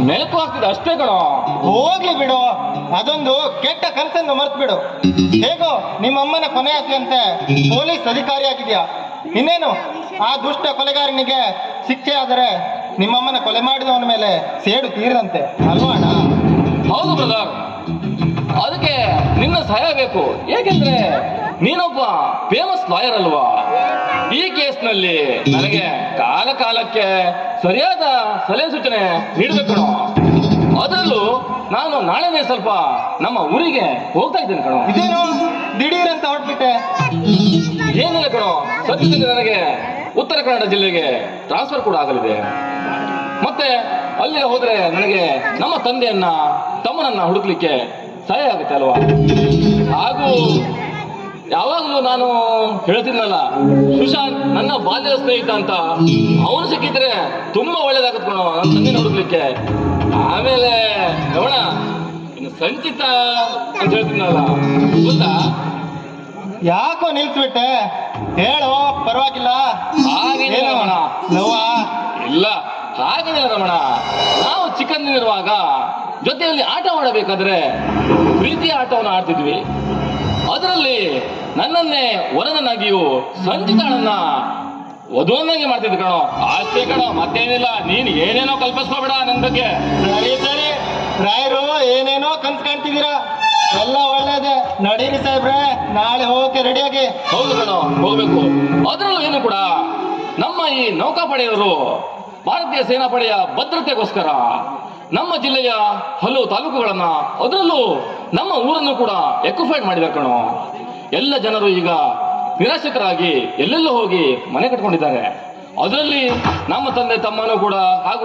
ಮೆಲುಕು ಆಗ್ತಿದೆ ಅಷ್ಟೇ ಕಣೋ. ಹೋಗ್ಲಿ ಬಿಡು, ಅದೊಂದು ಕೆಟ್ಟ ಕನಸನ್ನು ಮರ್ತು ಬಿಡು. ಹೇಗೋ ನಿಮ್ಮಮ್ಮನ ಕೊನೆ ಆಸೆಯಂತೆ ಪೊಲೀಸ್ ಅಧಿಕಾರಿ ಆಗಿದ್ಯಾ. ಇನ್ನೇನು ಆ ದುಷ್ಟ ಕೊಲೆಗಾರನಿಗೆ ಶಿಕ್ಷೆ ಆದರೆ ನಿಮ್ಮಮ್ಮನ ಕೊಲೆ ಮಾಡಿದವನ ಮೇಲೆ ಸೇಡು ತೀರದಂತೆ ಅಲ್ವಾ ಅಣ್ಣ? ಹೌದು ಬ್ರದರ್, ಅದಕ್ಕೆ ನಿನ್ನ ಸಹಾಯ ಬೇಕು. ಏಕೆಂದ್ರೆ ನೀನೊಬ್ಬ ಫೇಮಸ್ ಲಾಯರ್ ಅಲ್ವಾ. ಈ ಕೇಸ್ನಲ್ಲಿ ನನಗೆ ಕಾಲ ಕಾಲಕ್ಕೆ ಸರಿಯಾದ ಸಲಹೆ ಸೂಚನೆ ನೀಡಬೇಕು ಕಣೋ. ಅದರಲ್ಲೂ ನಾನು ನಾಳೆನೇ ಸ್ವಲ್ಪ ನಮ್ಮ ಊರಿಗೆ ಹೋಗ್ತಾ ಇದ್ದೇನೆ ಕಣೋ. ಇದೇನು ದಿಢೀರ್ ಅಂತ ಹೊರಟ್ಬಿಟ್ಟೆ? ಏನಿಲ್ಲ ಕಣೋ, ಸದ್ಯದಲ್ಲಿ ನನಗೆ ಉತ್ತರ ಕನ್ನಡ ಜಿಲ್ಲೆಗೆ ಟ್ರಾನ್ಸ್ಫರ್ ಕೂಡ ಆಗಲಿದೆ. ಮತ್ತೆ ಅಲ್ಲಿ ಹೋದ್ರೆ ನನಗೆ ನಮ್ಮ ತಂದೆಯನ್ನ ತಮ್ಮನನ್ನ ಹುಡುಕ್ಲಿಕ್ಕೆ ಸಹಾಯ ಆಗುತ್ತೆ ಅಲ್ವಾ. ಹಾಗೂ ಯಾವಾಗಲೂ ನಾನು ಹೇಳ್ತೀನಲ್ಲ, ಸುಶಾಂತ್ ನನ್ನ ಬಾಲ್ಯದ ಸ್ನೇಹಿತ ಅಂತ, ಅವನು ಸಿಕ್ಕಿದ್ರೆ ತುಂಬಾ ಒಳ್ಳೇದಾಗುತ್ತೆ ಕಣೋ ನನ್ನ ತಂದೆನ ಹುಡುಕ್ಲಿಕ್ಕೆ. ಆಮೇಲೆ ರಮಣ, ಇನ್ನು ಸಂಚಿತ ಅಂತ ಹೇಳ್ತೀನಲ್ಲ, ಗೊತ್ತಾ? ಯಾಕೋ ನಿಲ್ಸ್ಬಿಟ್ಟೆ? ಹೇಳೋ, ಪರವಾಗಿಲ್ಲ. ಹಾಗೇನಿಲ್ಲ ರಮಣ. ನೋವಾ? ಇಲ್ಲ, ಹಾಗೇನಿಲ್ಲ ರಮಣ. ನಾವು ಚಿಕ್ಕಂದಿರುವಾಗ ಜೊತೆಯಲ್ಲಿ ಆಟ ಆಡಬೇಕಾದ್ರೆ ಪ್ರೀತಿಯ ಆಟವನ್ನು ಆಡ್ತಿದ್ವಿ. ಅದರಲ್ಲಿ ನನ್ನನ್ನೇ ವರದನಾಗಿಯೂ ಸಂಚಿತಾಳನ್ನ ವಧುವನ್ನಾಗಿ ಮಾಡ್ತಿದ್ದೆ ಕಣೋ. ಅಷ್ಟೇ ಕಣೋ, ಮತ್ತೇನಿಲ್ಲ. ನೀನು ಏನೇನೋ ಕಲ್ಪಿಸ್ಕೋಬೇಡ ನನ್ನ ಬಗ್ಗೆ. ಸರಿ ಸರಿ, ರಾಯರು ಏನೇನೋ ಕನ್ಸ್ ಕಾಣ್ತಿದ್ದೀರಾ. ಎಲ್ಲ ಒಳ್ಳೇದೆ. ನಡೀರಿ ಸಾಹೇಬ್ರೆ, ನಾಳೆ ಹೋಗಕ್ಕೆ ರೆಡಿಯಾಗಿ. ಹೌದು ಕಣೋ, ಹೋಗ್ಬೇಕು. ಅದರಲ್ಲೂ ಏನು ಕೂಡ ನಮ್ಮ ಈ ನೌಕಾಪಡೆಯವರು ಭಾರತೀಯ ಸೇನಾಪಡೆಯ ಭದ್ರತೆಗೋಸ್ಕರ ನಮ್ಮ ಜಿಲ್ಲೆಯ ಹಲವು ತಾಲೂಕುಗಳನ್ನ, ಅದರಲ್ಲೂ ನಮ್ಮ ಊರನ್ನು ಕೂಡ ಎಕ್ಯುಪೈಡ್ ಮಾಡಿದ ಕಣೋ. ಎಲ್ಲ ಜನರು ಈಗ ನಿರಾಶ್ರಿತರಾಗಿ ಎಲ್ಲೆಲ್ಲೋ ಹೋಗಿ ಮನೆ ಕಟ್ಕೊಂಡಿದ್ದಾರೆ. ಅದರಲ್ಲಿ ನಮ್ಮ ತಂದೆ ತಮ್ಮನೂ ಕೂಡ ಹಾಗೂ